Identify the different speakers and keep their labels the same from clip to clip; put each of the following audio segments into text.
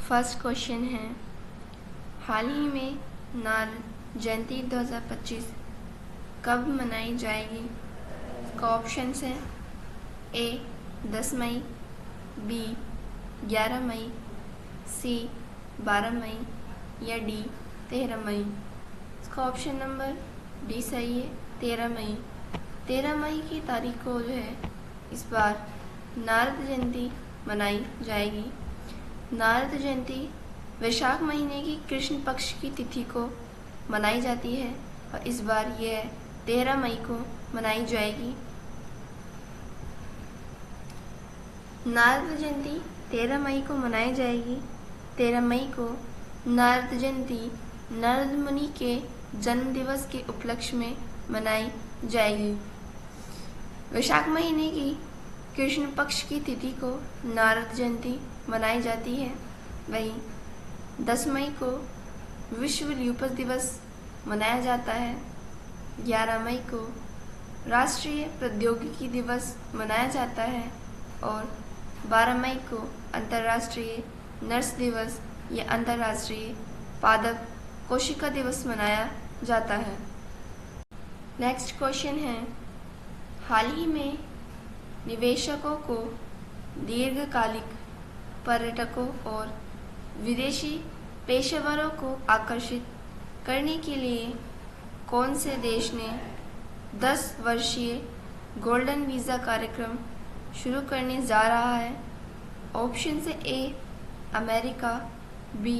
Speaker 1: First question है, हाल ही में नारद जयंती 2025 कब मनाई जाएगी? इसका ऑप्शंस हैं ए 10 मई, बी 11 मई, सी 12 मई या डी 13 मई। इसका ऑप्शन नंबर डी सही है, 13 मई। 13 मई की तारीख को जो है इस बार नारद जयंती मनाई जाएगी। नारद जयंती वैशाख महीने की कृष्ण पक्ष की तिथि को मनाई जाती है और इस बार यह 13 मई को मनाई जाएगी। नारद जयंती 13 मई को मनाई जाएगी। 13 मई को नारद जयंती नारद मुनि के जन्म दिवस के उपलक्ष्य में मनाई जाएगी। वैशाख महीने की कृष्ण पक्ष की तिथि को नारद जयंती मनाई जाती है। वहीं 10 मई को विश्व ल्यूपस दिवस मनाया जाता है। 11 मई को राष्ट्रीय प्रौद्योगिकी दिवस मनाया जाता है और 12 मई को अंतर्राष्ट्रीय नर्स दिवस या अंतर्राष्ट्रीय पादप कोशिका दिवस मनाया जाता है। नेक्स्ट क्वेश्चन है, हाल ही में निवेशकों को दीर्घकालिक पर्यटकों और विदेशी पेशेवरों को आकर्षित करने के लिए कौन से देश ने 10 वर्षीय गोल्डन वीज़ा कार्यक्रम शुरू करने जा रहा है? ऑप्शन से ए अमेरिका, बी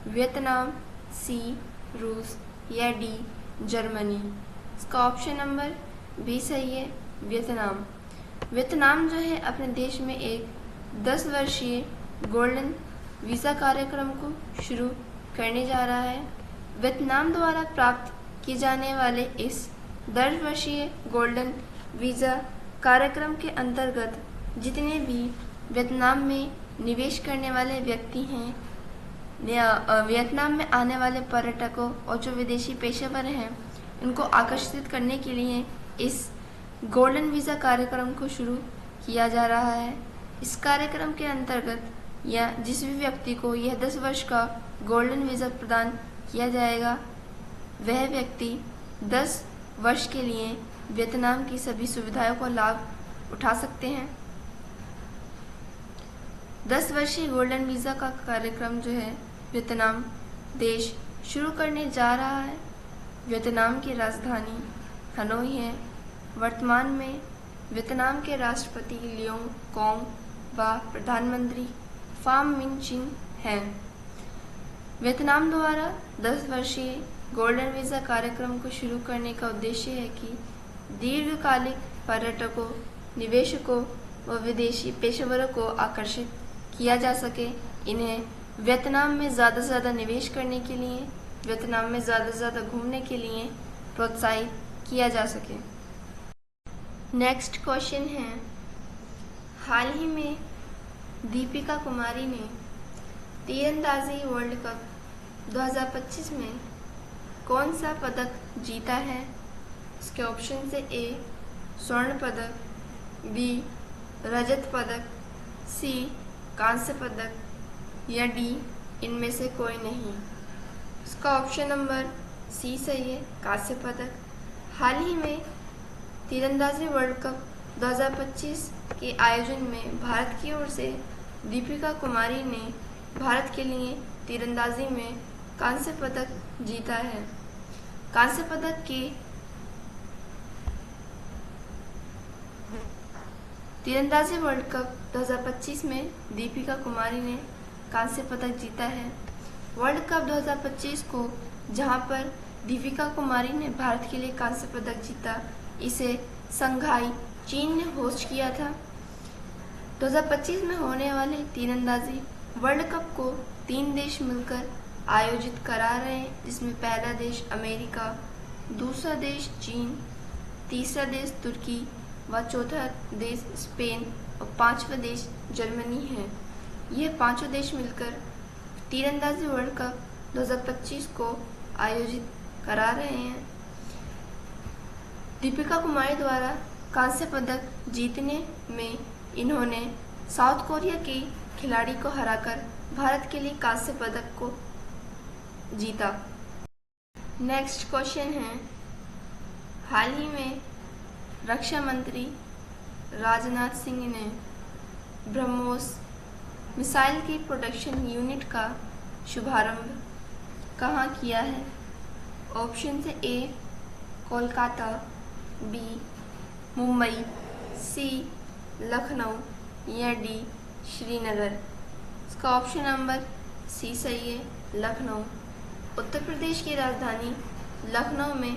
Speaker 1: वियतनाम, सी रूस या डी जर्मनी। इसका ऑप्शन नंबर बी सही है, वियतनाम। वियतनाम जो है अपने देश में एक 10 वर्षीय गोल्डन वीज़ा कार्यक्रम को शुरू करने जा रहा है। वियतनाम द्वारा प्राप्त किए जाने वाले इस 10 वर्षीय गोल्डन वीज़ा कार्यक्रम के अंतर्गत जितने भी वियतनाम में निवेश करने वाले व्यक्ति हैं या वियतनाम में आने वाले पर्यटकों और जो विदेशी पेशेवर हैं उनको आकर्षित करने के लिए इस गोल्डन वीज़ा कार्यक्रम को शुरू किया जा रहा है। इस कार्यक्रम के अंतर्गत या जिस भी व्यक्ति को यह 10 वर्ष का गोल्डन वीज़ा प्रदान किया जाएगा वह व्यक्ति 10 वर्ष के लिए वियतनाम की सभी सुविधाओं का लाभ उठा सकते हैं। 10 वर्षीय गोल्डन वीज़ा का कार्यक्रम जो है वियतनाम देश शुरू करने जा रहा है। वियतनाम की राजधानी हनोई है। वर्तमान में वियतनाम के राष्ट्रपति लियोंग कॉन्ग व प्रधानमंत्री फाम मिन चिन हैं। वियतनाम द्वारा 10 वर्षीय गोल्डन वीज़ा कार्यक्रम को शुरू करने का उद्देश्य है कि दीर्घकालिक पर्यटकों, निवेशकों व विदेशी पेशेवरों को आकर्षित किया जा सके। इन्हें वियतनाम में ज़्यादा से ज़्यादा निवेश करने के लिए, वियतनाम में ज़्यादा से ज़्यादा घूमने के लिए प्रोत्साहित किया जा सके। नेक्स्ट क्वेश्चन है, हाल ही में दीपिका कुमारी ने तीरंदाजी वर्ल्ड कप 2025 में कौन सा पदक जीता है? इसके ऑप्शन से ए स्वर्ण पदक, बी रजत पदक, सी कांस्य पदक या डी इनमें से कोई नहीं। इसका ऑप्शन नंबर सी सही है, कांस्य पदक। हाल ही में तीरंदाजी वर्ल्ड कप 2025 के आयोजन में भारत की ओर से दीपिका कुमारी ने भारत के लिए तीरंदाजी में कांस्य पदक जीता है। कांस्य पदक के तीरंदाजी वर्ल्ड कप 2025 में दीपिका कुमारी ने कांस्य पदक जीता है। वर्ल्ड कप 2025 को जहां पर दीपिका कुमारी ने भारत के लिए कांस्य पदक जीता, इसे शंघाई चीन ने होस्ट किया था। 2025 में होने वाले तीरंदाजी वर्ल्ड कप को 3 देश मिलकर आयोजित करा रहे हैं, जिसमें पहला देश अमेरिका, दूसरा देश चीन, तीसरा देश तुर्की व चौथा देश स्पेन और 5वां देश जर्मनी है। ये 5 देश मिलकर तीरंदाजी वर्ल्ड कप 2025 को आयोजित करा रहे हैं। दीपिका कुमारी द्वारा कांस्य पदक जीतने में इन्होंने साउथ कोरिया के खिलाड़ी को हराकर भारत के लिए कांस्य पदक को जीता। नेक्स्ट क्वेश्चन है, हाल ही में रक्षा मंत्री राजनाथ सिंह ने ब्रह्मोस मिसाइल की प्रोडक्शन यूनिट का शुभारंभ कहाँ किया है? ऑप्शन है ए कोलकाता, बी मुंबई, सी लखनऊ या डी श्रीनगर। इसका ऑप्शन नंबर सी सही है, लखनऊ। उत्तर प्रदेश की राजधानी लखनऊ में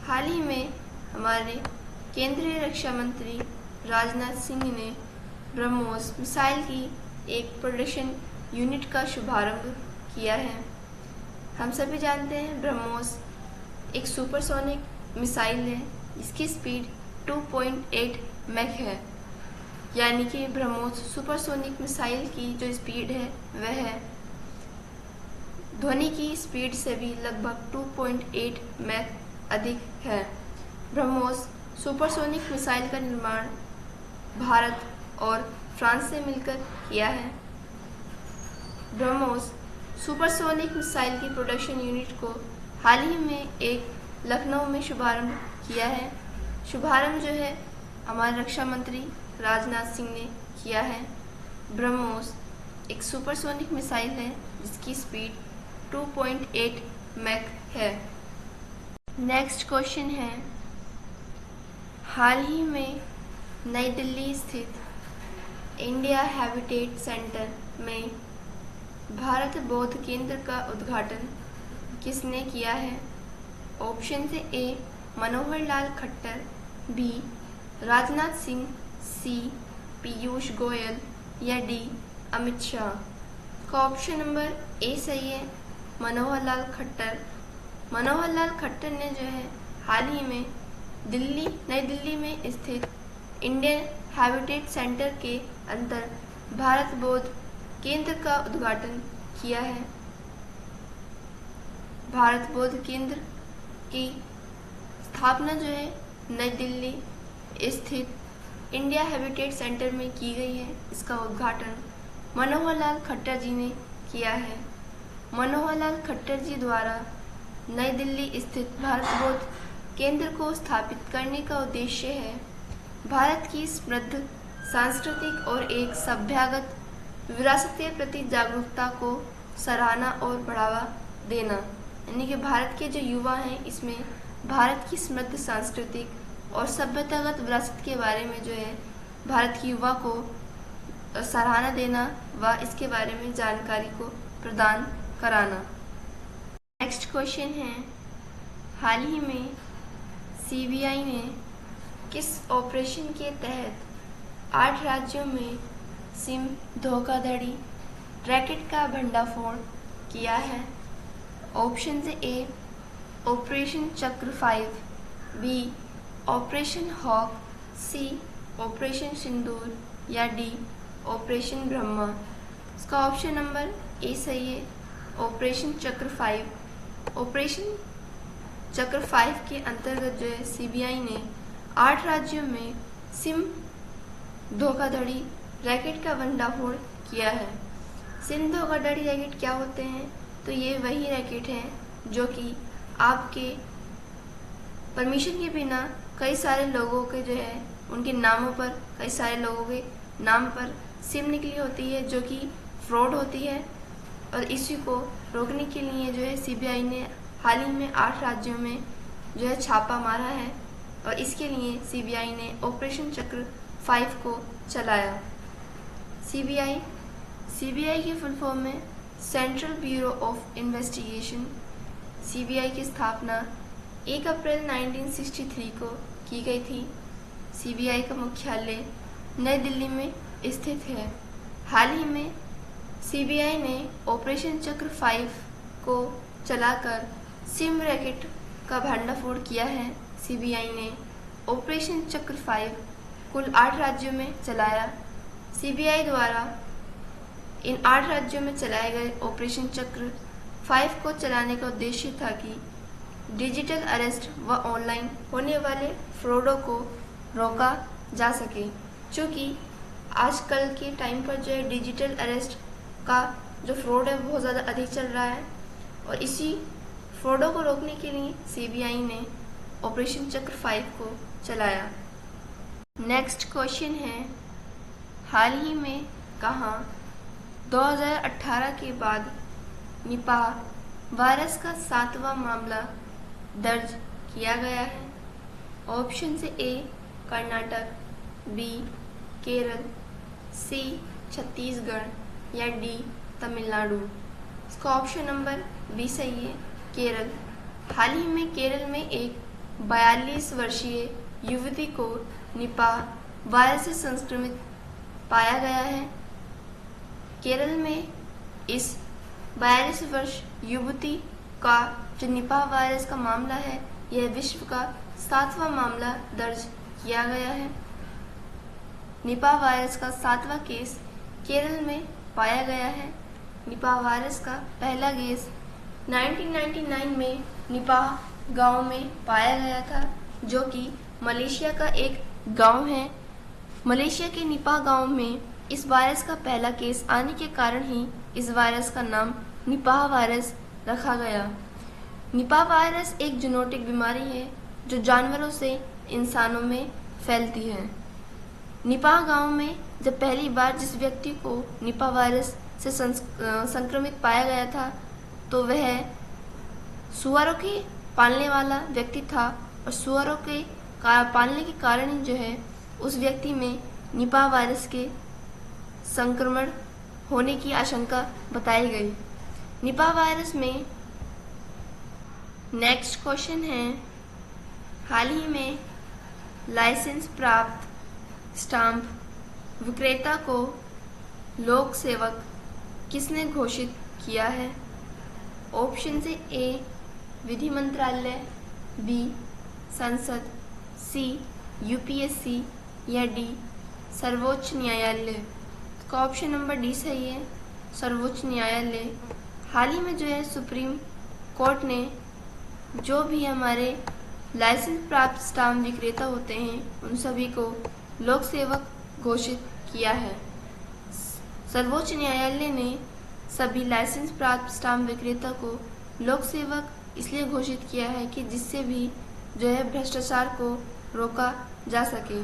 Speaker 1: हाल ही में हमारे केंद्रीय रक्षा मंत्री राजनाथ सिंह ने ब्रह्मोस मिसाइल की एक प्रोडक्शन यूनिट का शुभारंभ किया है। हम सभी जानते हैं ब्रह्मोस एक सुपरसोनिक मिसाइल है जिसकी स्पीड 2.8 मैक है, यानी कि ब्रह्मोस सुपरसोनिक मिसाइल की जो स्पीड है वह ध्वनि की स्पीड से भी लगभग 2.8 मैक अधिक है। ब्रह्मोस सुपरसोनिक मिसाइल का निर्माण भारत और फ्रांस से मिलकर किया है। ब्रह्मोस सुपरसोनिक मिसाइल की प्रोडक्शन यूनिट को हाल ही में एक लखनऊ में शुभारंभ किया है। शुभारंभ जो है हमारे रक्षा मंत्री राजनाथ सिंह ने किया है। ब्रह्मोस एक सुपरसोनिक मिसाइल है जिसकी स्पीड 2.8 मैक है। नेक्स्ट क्वेश्चन है, हाल ही में नई दिल्ली स्थित इंडिया हैबिटेट सेंटर में भारत बौद्ध केंद्र का उद्घाटन किसने किया है? ऑप्शन से ए मनोहर लाल खट्टर, बी राजनाथ सिंह, सी पीयूष गोयल या डी अमित शाह। का ऑप्शन नंबर ए सही है, मनोहर लाल खट्टर। मनोहर लाल खट्टर ने जो है हाल ही में नई दिल्ली में स्थित इंडियन हैबिटेट सेंटर के अंदर भारत बौद्ध केंद्र का उद्घाटन किया है। भारत बौद्ध केंद्र की स्थापना जो है नई दिल्ली स्थित इंडिया हैबिटेट सेंटर में की गई है। इसका उद्घाटन मनोहर लाल खट्टर जी ने किया है। मनोहर लाल खट्टर जी द्वारा नई दिल्ली स्थित भारत बौद्ध केंद्र को स्थापित करने का उद्देश्य है भारत की समृद्ध सांस्कृतिक और एक सभ्यगत विरासत के प्रति जागरूकता को सराहना और बढ़ावा देना। यानी कि भारत के जो युवा हैं इसमें भारत की समृद्ध सांस्कृतिक और सभ्यतागत विरासत के बारे में जो है भारत की युवा को सराहना देना व इसके बारे में जानकारी को प्रदान कराना। नेक्स्ट क्वेश्चन है, हाल ही में सीबीआई ने किस ऑपरेशन के तहत 8 राज्यों में सिम धोखाधड़ी रैकेट का भंडाफोड़ किया है? ऑप्शन से ए ऑपरेशन चक्र 5, बी ऑपरेशन हॉक, सी ऑपरेशन सिंदूर या डी ऑपरेशन ब्रह्मा। इसका ऑप्शन नंबर ए सही है, ऑपरेशन चक्र 5। ऑपरेशन चक्र 5 के अंतर्गत जो है सीबीआई ने 8 राज्यों में सिम धोखाधड़ी रैकेट का भंडाफोड़ किया है। सिम धोखाधड़ी रैकेट क्या होते हैं? तो ये वही रैकेट हैं जो कि आपके परमिशन के बिना कई सारे लोगों के जो है उनके नामों पर कई सारे लोगों के नाम पर सिम निकली होती है जो कि फ्रॉड होती है। और इसी को रोकने के लिए जो है सीबीआई ने हाल ही में 8 राज्यों में जो है छापा मारा है और इसके लिए सीबीआई ने ऑपरेशन चक्र 5 को चलाया। सीबीआई की फुल फॉर्म में central bureau of investigation. CBI की स्थापना 1 अप्रैल 1963 को की गई थी। सीबीआई का मुख्यालय नई दिल्ली में स्थित है। हाल ही में सीबीआई ने ऑपरेशन चक्र 5 को चलाकर सिम रैकेट का भंडाफोड़ किया है। सीबीआई ने ऑपरेशन चक्र 5 कुल 8 राज्यों में चलाया। सीबीआई द्वारा इन 8 राज्यों में चलाए गए ऑपरेशन चक्र 5 को चलाने का उद्देश्य था कि डिजिटल अरेस्ट व ऑनलाइन होने वाले फ्रॉडों को रोका जा सके। क्योंकि आजकल के टाइम पर जो है डिजिटल अरेस्ट का जो फ्रॉड है बहुत ज़्यादा अधिक चल रहा है और इसी फ्रॉडों को रोकने के लिए सीबीआई ने ऑपरेशन चक्र 5 को चलाया। नेक्स्ट क्वेश्चन है, हाल ही में कहाँ 2018 के बाद निपाह वायरस का 7वां मामला दर्ज किया गया है? ऑप्शन से ए कर्नाटक, बी केरल, सी छत्तीसगढ़ या डी तमिलनाडु। इसका ऑप्शन नंबर बी सही है, केरल। हाल ही में केरल में एक 42 वर्षीय युवती को निपाह वायरस से संक्रमित पाया गया है। केरल में इस 42 वर्ष युवती का जो निपाह वायरस का मामला है, यह विश्व का 7वां मामला दर्ज किया गया है। निपाह वायरस का 7वां केस केरल में पाया गया है। निपाह वायरस का पहला केस 1999 में निपाह गांव में पाया गया था, जो कि मलेशिया का एक गांव है। मलेशिया के निपाह गांव में इस वायरस का पहला केस आने के कारण ही इस वायरस का नाम निपाह वायरस रखा गया। निपाह वायरस एक जूनोटिक बीमारी है जो जानवरों से इंसानों में फैलती है। निपाह गांव में जब पहली बार जिस व्यक्ति को निपाह वायरस से संक्रमित पाया गया था, तो वह सुअरों के पालने वाला व्यक्ति था और सुअरों के पालने के कारण ही जो है उस व्यक्ति में निपाह वायरस के संक्रमण होने की आशंका बताई गई। निपाह वायरस में नेक्स्ट क्वेश्चन है, हाल ही में लाइसेंस प्राप्त स्टाम्प विक्रेता को लोक सेवक किसने घोषित किया है? ऑप्शन से ए विधि मंत्रालय, बी संसद, सी यूपीएससी या डी सर्वोच्च न्यायालय। इसका ऑप्शन नंबर डी सही है, सर्वोच्च न्यायालय। हाल ही में जो है सुप्रीम कोर्ट ने जो भी हमारे लाइसेंस प्राप्त स्टाम्प विक्रेता होते हैं उन सभी को लोक सेवक घोषित किया है। सर्वोच्च न्यायालय ने सभी लाइसेंस प्राप्त स्टाम्प विक्रेता को लोक सेवक इसलिए घोषित किया है कि जिससे भी जो है भ्रष्टाचार को रोका जा सके।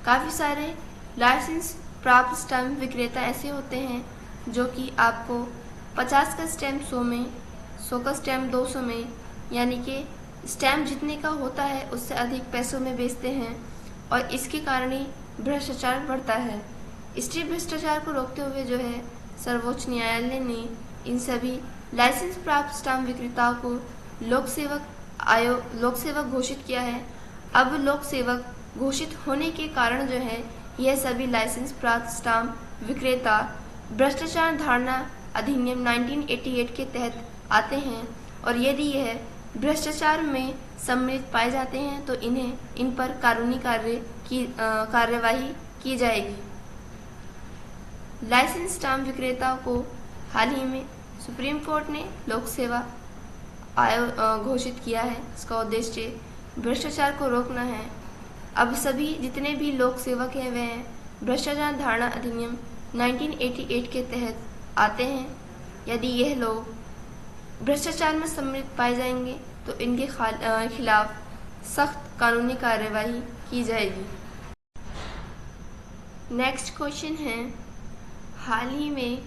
Speaker 1: काफ़ी सारे लाइसेंस प्राप्त स्टाम्प विक्रेता ऐसे होते हैं जो कि आपको 50 का स्टैम्प 100 में, 100 का स्टैम्प 200 में, यानी कि स्टैम्प जितने का होता है उससे अधिक पैसों में बेचते हैं और इसके कारण ही भ्रष्टाचार बढ़ता है। इसलिए भ्रष्टाचार को रोकते हुए जो है सर्वोच्च न्यायालय ने इन सभी लाइसेंस प्राप्त स्टाम्प विक्रेताओं को लोक सेवक घोषित किया है। अब लोक सेवक घोषित होने के कारण जो है यह सभी लाइसेंस प्राप्त स्टाम्प विक्रेता भ्रष्टाचार धारणा अधिनियम 1988 के तहत आते हैं और यदि यह भ्रष्टाचार में सम्मिलित पाए जाते हैं तो इन पर कानूनी कार्यवाही की जाएगी। लाइसेंस स्टाम्प विक्रेताओं को हाल ही में सुप्रीम कोर्ट ने लोक सेवा आयोग घोषित किया है। इसका उद्देश्य भ्रष्टाचार को रोकना है। अब सभी जितने भी लोक सेवक हैं वह भ्रष्टाचार धारणा अधिनियम 1988 के तहत आते हैं। यदि यह लोग भ्रष्टाचार में सम्मिलित पाए जाएंगे तो इनके खिलाफ सख्त कानूनी कार्यवाही की जाएगी। नेक्स्ट क्वेश्चन है, हाल ही में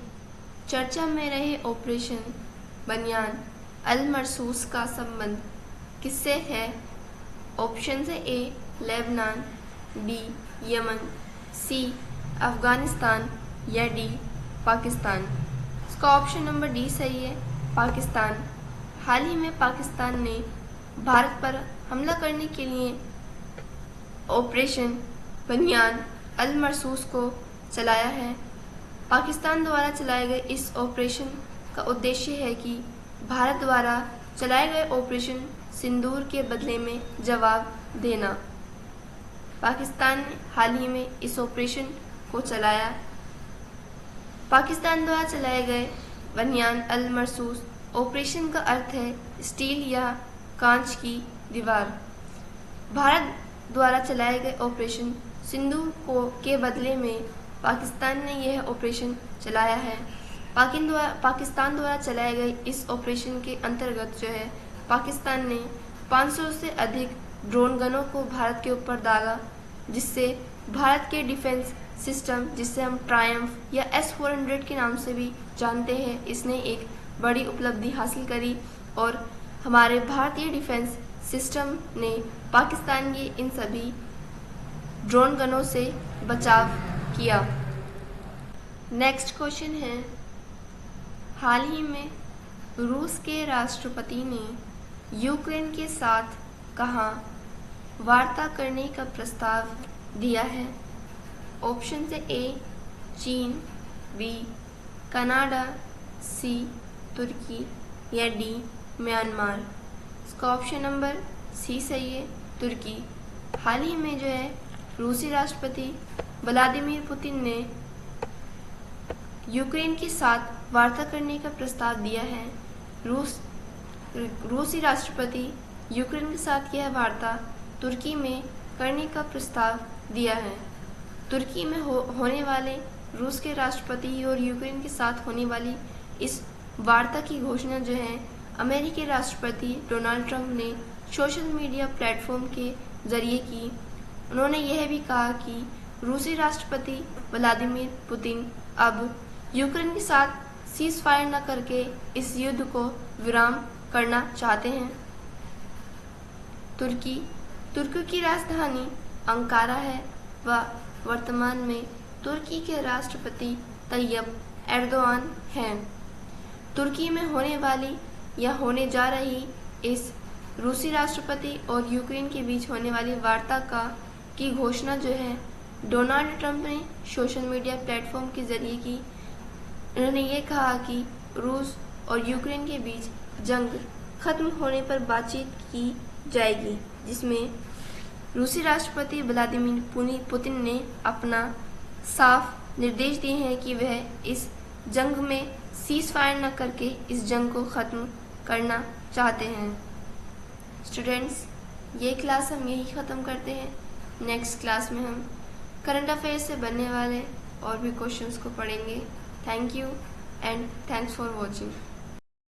Speaker 1: चर्चा में रहे ऑपरेशन बनियान अल मरसूस का संबंध किससे है? ऑप्शन से ए लेबनान, बी यमन, सी अफगानिस्तान या डी पाकिस्तान। इसका ऑप्शन नंबर डी सही है, पाकिस्तान। हाल ही में पाकिस्तान ने भारत पर हमला करने के लिए ऑपरेशन बनियान अल मरसूस को चलाया है। पाकिस्तान द्वारा चलाए गए इस ऑपरेशन का उद्देश्य है कि भारत द्वारा चलाए गए ऑपरेशन सिंदूर के बदले में जवाब देना। पाकिस्तान ने हाल ही में इस ऑपरेशन को चलाया। पाकिस्तान द्वारा चलाए गए बनियान अल मरसूस ऑपरेशन का अर्थ है स्टील या कांच की दीवार। भारत द्वारा चलाए गए ऑपरेशन सिंदूर के बदले में पाकिस्तान ने यह ऑपरेशन चलाया है। पाकिस्तान द्वारा चलाए गए इस ऑपरेशन के अंतर्गत जो है पाकिस्तान ने 500 से अधिक ड्रोन गनों को भारत के ऊपर दागा, जिससे भारत के डिफेंस सिस्टम, जिसे हम ट्रायम्फ या S-400 के नाम से भी जानते हैं, इसने एक बड़ी उपलब्धि हासिल करी और हमारे भारतीय डिफेंस सिस्टम ने पाकिस्तान के इन सभी ड्रोन गनों से बचाव किया। नेक्स्ट क्वेश्चन है, हाल ही में रूस के राष्ट्रपति ने यूक्रेन के साथ कहाँ वार्ता करने का प्रस्ताव दिया है? ऑप्शन है ए चीन, बी कनाडा, सी तुर्की या डी म्यांमार। इसका ऑप्शन नंबर सी सही है, तुर्की। हाल ही में जो है रूसी राष्ट्रपति व्लादिमीर पुतिन ने यूक्रेन के साथ वार्ता करने का प्रस्ताव दिया है। रूसी राष्ट्रपति यूक्रेन के साथ यह वार्ता तुर्की में करने का प्रस्ताव दिया है। तुर्की में होने वाले रूस के राष्ट्रपति और यूक्रेन के साथ होने वाली इस वार्ता की घोषणा जो है अमेरिकी राष्ट्रपति डोनाल्ड ट्रंप ने सोशल मीडिया प्लेटफॉर्म के जरिए की। उन्होंने यह भी कहा कि रूसी राष्ट्रपति व्लादिमीर पुतिन अब यूक्रेन के साथ सीज फायर न करके इस युद्ध को विराम करना चाहते हैं। तुर्की की राजधानी अंकारा है व वर्तमान में तुर्की के राष्ट्रपति तैयब एर्दोआन हैं। तुर्की में होने वाली या होने जा रही इस रूसी राष्ट्रपति और यूक्रेन के बीच होने वाली वार्ता की घोषणा जो है डोनाल्ड ट्रंप ने सोशल मीडिया प्लेटफॉर्म के जरिए की। उन्होंने ये कहा कि रूस और यूक्रेन के बीच जंग खत्म होने पर बातचीत की जाएगी, जिसमें रूसी राष्ट्रपति व्लादिमीर पुतिन ने अपना साफ निर्देश दिए हैं कि वह इस जंग में सीज फायर न करके इस जंग को ख़त्म करना चाहते हैं। स्टूडेंट्स, ये क्लास हम यही ख़त्म करते हैं। नेक्स्ट क्लास में हम करंट अफेयर्स से बनने वाले और भी क्वेश्चंस को पढ़ेंगे। Thank you and thanks for watching.